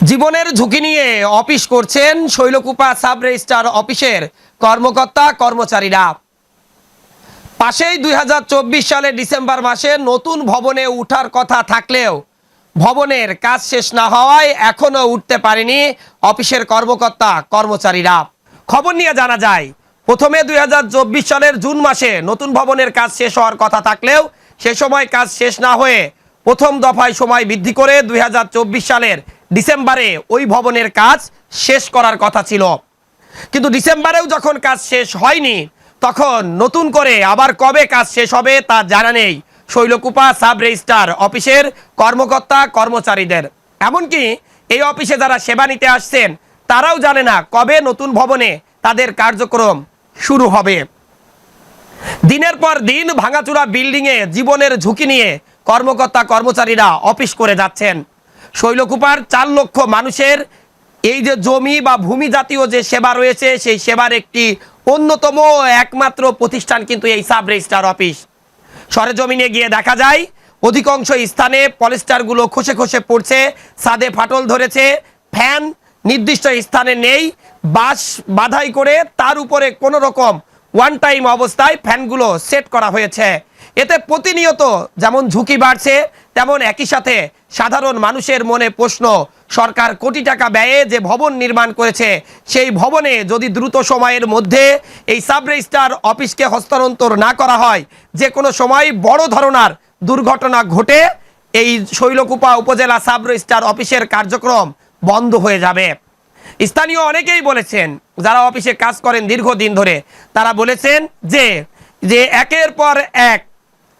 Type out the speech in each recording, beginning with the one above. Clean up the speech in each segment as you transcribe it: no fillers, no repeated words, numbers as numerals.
জীবনের ঝুঁকি নিয়ে অফিস করছেন শৈলকুপা সাব রেজিস্ট্রার অফিসের কর্মকর্তা কর্মচারীরা। পাশেই 2024 সালের ডিসেম্বর মাসে নতুন ভবনে উঠার কথা থাকলেও ভবনের কাজ শেষ না হওয়ায় এখনো উঠতে পারেনি অফিসের কর্মকর্তা কর্মচারীরা। খবর নিয়ে জানা যায়, প্রথমে 2024 সালের জুন মাসে নতুন ভবনের কাজ শেষ হওয়ার কথা থাকলেও সে সময় কাজ শেষ না হয়ে প্রথম দফায় সময় বৃদ্ধি করে 2024 সালের ডিসেম্বরে ওই ভবনের কাজ শেষ করার কথা ছিল। কিন্তু ডিসেম্বরেও যখন কাজ শেষ হয়নি, তখন নতুন করে আবার কবে কাজ শেষ হবে তা জানা নেই শৈলকুপা সাব রেজিস্ট্রার অফিসের কর্মকর্তা কর্মচারীদের। এমনকি এই অফিসে যারা সেবা নিতে আসছেন তারাও জানে না কবে নতুন ভবনে তাদের কার্যক্রম শুরু হবে। দিনের পর দিন ভাঙাচুরা বিল্ডিংয়ে জীবনের ঝুঁকি নিয়ে কর্মকর্তা কর্মচারীরা অফিস করে যাচ্ছেন। শৈলকুপার 4 লক্ষ মানুষের এই যে জমি বা ভূমি জাতীয় যে সেবা রয়েছে, সেই সেবার একটি অন্যতম একমাত্র প্রতিষ্ঠান কিন্তু এই সাব রেজিস্ট্রার অফিস। সরেজমিনে গিয়ে দেখা যায় অধিকাংশ স্থানে পলিস্টারগুলো খসে খসে পড়ছে, ছাদে ফাটল ধরেছে, ফ্যান নির্দিষ্ট স্থানে নেই, বাঁশ বাধাই করে তার উপরে কোনো রকম ওয়ান টাইম অবস্থায় ফ্যানগুলো সেট করা হয়েছে। এতে প্রতিনিয়ত যেমন ঝুঁকি বাড়ছে, তেমন একই সাথে সাধারণ মানুষের মনে প্রশ্ন, সরকার কোটি টাকা ব্যয়ে যে ভবন নির্মাণ করেছে, সেই ভবনে যদি দ্রুত সময়ের মধ্যে এই সাব রেজিস্ট্রার অফিসকে হস্তান্তর না করা হয়, যে কোনো সময় বড় ধরনের দুর্ঘটনা ঘটে এই শৈলকুপা উপজেলা সাব রেজিস্ট্রার অফিসের কার্যক্রম বন্ধ হয়ে যাবে। স্থানীয় অনেকেই বলেছেন, যারা অফিসে কাজ করেন দীর্ঘদিন ধরে, তারা বলেছেন যে একের পর এক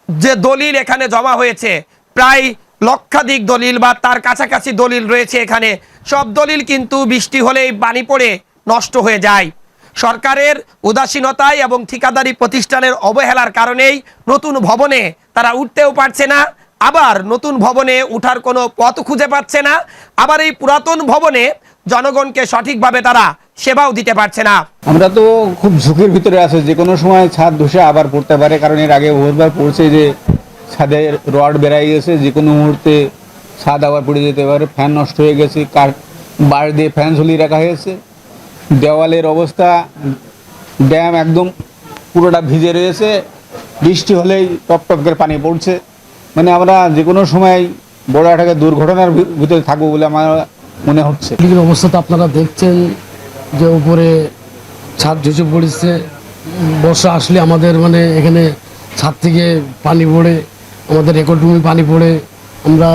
যে দলিল এখানে জমা হয়েছে, প্রায় লক্ষাধিক দলিল বা তার কাছাকাছি দলিল রয়েছে এখানে, সব দলিল কিন্তু বৃষ্টি হলেই পানি পড়ে নষ্ট হয়ে যায়। সরকারের উদাসীনতায় এবং ঠিকাদারি প্রতিষ্ঠানের অবহেলার কারণেই নতুন ভবনে তারা উঠতেও পারছে না, আবার নতুন ভবনে উঠার কোনো পথ খুঁজে পাচ্ছে না, আবার এই পুরাতন ভবনে জনগণকে সঠিকভাবে তারা সেবাও দিতে পারছে না। আমরা তো খুব ঝুঁকির ভিতরে আছি, যে কোনো সময় ছাদ ধসে আবার পড়তে পারে, কারণ এর আগে বহুবার পড়ছে যে ছাদের রড বেড়াই গেছে, যে কোনো মুহূর্তে ছাদ আবার পড়ে যেতে পারে। ফ্যান নষ্ট হয়ে গেছে, বার দিয়ে ফ্যান ঝুলিয়ে রাখা হয়েছে। দেওয়ালের অবস্থা, ড্যাম একদম পুরোটা ভিজে রয়েছে, বৃষ্টি হলেই টপ টপ করে পানি পড়ছে। মানে আমরা যে কোনো সময় বড় একটা দুর্ঘটনার ভিতরে থাকবো বলে আমার মনে হচ্ছে। অবস্থা তো আপনারা দেখছেন যে উপরে ছাদ ধসে পড়েছে। বর্ষা আসলে আমাদের মানে এখানে ছাদ থেকে পানি পড়ে, আমাদের রেকর্ড রুমে পানি পড়ে। আমরা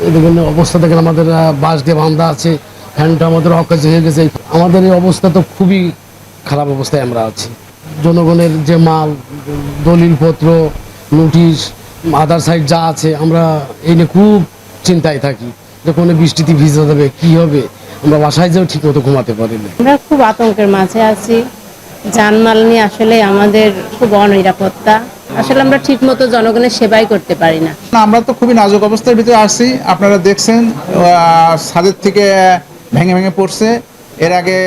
এখানে অবস্থা দেখেন, আমাদের বাঁশ দিয়ে বাঁধা আছে, ফ্যানটা আমাদের অকাজ হয়ে গেছে। আমাদের এই অবস্থা তো খুবই খারাপ অবস্থায় আমরা আছি। জনগণের যে মাল, দলিলপত্র, নোটিশ, আদার সাইড যা আছে, আমরা এই নিয়ে খুব চিন্তায় থাকি যে কোনো বৃষ্টিতে ভিজে যাবে, কি হবে। আমরা বাসায় যেও ঠিক মতো ঘুমাতে পারি না। আমরা খুব আতঙ্কের মাঝে আছি। জানমাল নিয়ে আসলে আমাদের খুব অনিরাপত্তা। আসলে আমরা ঠিক মতো জনগণের সেবাই করতে পারি না। আমরা তো খুবই নাজুক অবস্থার ভিতরে আসছি। আপনারা দেখছেন ছাদের থেকে ভেঙে ভেঙে পড়ছে। এর আগে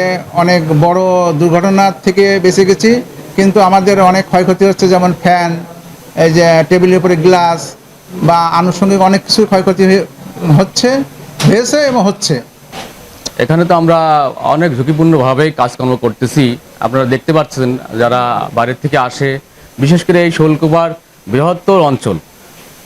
অনেক বড় দুর্ঘটনার থেকে বেঁচে গেছি, কিন্তু আমাদের অনেক ক্ষয়ক্ষতি হচ্ছে, যেমন ফ্যান, এই যে টেবিলের উপরে গ্লাস বা আনুষঙ্গিক অনেক কিছু ক্ষয়ক্ষতি হয়েছে এবং হচ্ছে। এখানে তো আমরা অনেক ঝুঁকিপূর্ণভাবেই কাজকর্ম করতেছি। আপনারা দেখতে পাচ্ছেন, যারা বাইরের থেকে আসে, বিশেষ করে এই শৈলকুপার বৃহত্তর অঞ্চল,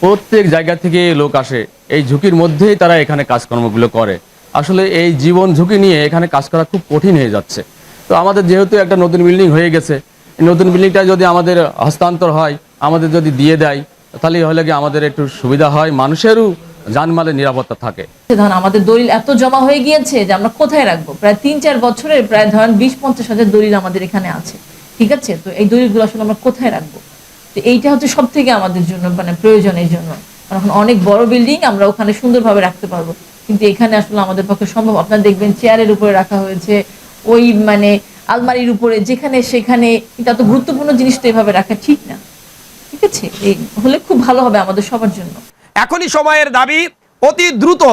প্রত্যেক জায়গা থেকে লোক আসে, এই ঝুঁকির মধ্যেই তারা এখানে কাজকর্মগুলো করে। আসলে এই জীবন ঝুঁকি নিয়ে এখানে কাজ করা খুব কঠিন হয়ে যাচ্ছে। তো আমাদের যেহেতু একটা নতুন বিল্ডিং হয়ে গেছে, এই নতুন বিল্ডিংটা যদি আমাদের হস্তান্তর হয়, আমাদের যদি দিয়ে দেয়, তাহলে হলে কি আমাদের একটু সুবিধা হয়, মানুষেরও জানমালের নিরাপত্তা থাকে। ধরেন আমাদের দলিল এত জমা হয়ে গিয়েছে যে আমরা কোথায় রাখবো। প্রায় 3-4 বছরের প্রায় ধরেন 20-50 হাজার দলিল আমাদের এখানে আছে, ঠিক আছে। তো এই দলিলগুলো আসলে আমরা কোথায় রাখবো? তো এইটা হচ্ছে সব থেকে আমাদের জন্য মানে প্রয়োজনের জন্য, কারণ অনেক বড় বিল্ডিং, আমরা ওখানে সুন্দরভাবে রাখতে পারবো, কিন্তু এখানে আসলে আমাদের পক্ষে সম্ভব। আপনারা দেখবেন চেয়ারের উপরে রাখা হয়েছে, ওই মানে আলমারির উপরে, যেখানে সেখানে। কিন্তু এত গুরুত্বপূর্ণ জিনিস তো এভাবে রাখা ঠিক না, ঠিক আছে। এই হলে খুব ভালো হবে আমাদের সবার জন্য। এখনই সময়ের দাবি, অতি দ্রুত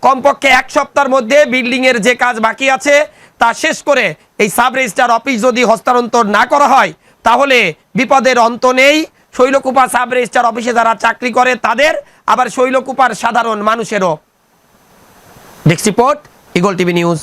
কমপক্ষে 1 সপ্তাহের মধ্যে বিল্ডিংয়ের যে কাজ বাকি আছে তা শেষ করে এই সাব রেজিস্ট্রার অফিস যদি হস্তান্তর না করা হয়, তাহলে বিপদের অন্ত নেই। শৈলকুপা সাব রেজিস্ট্রার অফিসে যারা চাকরি করে তাদের, আবার শৈলকুপার সাধারণ মানুষেরও। Desk report, eagle TV news.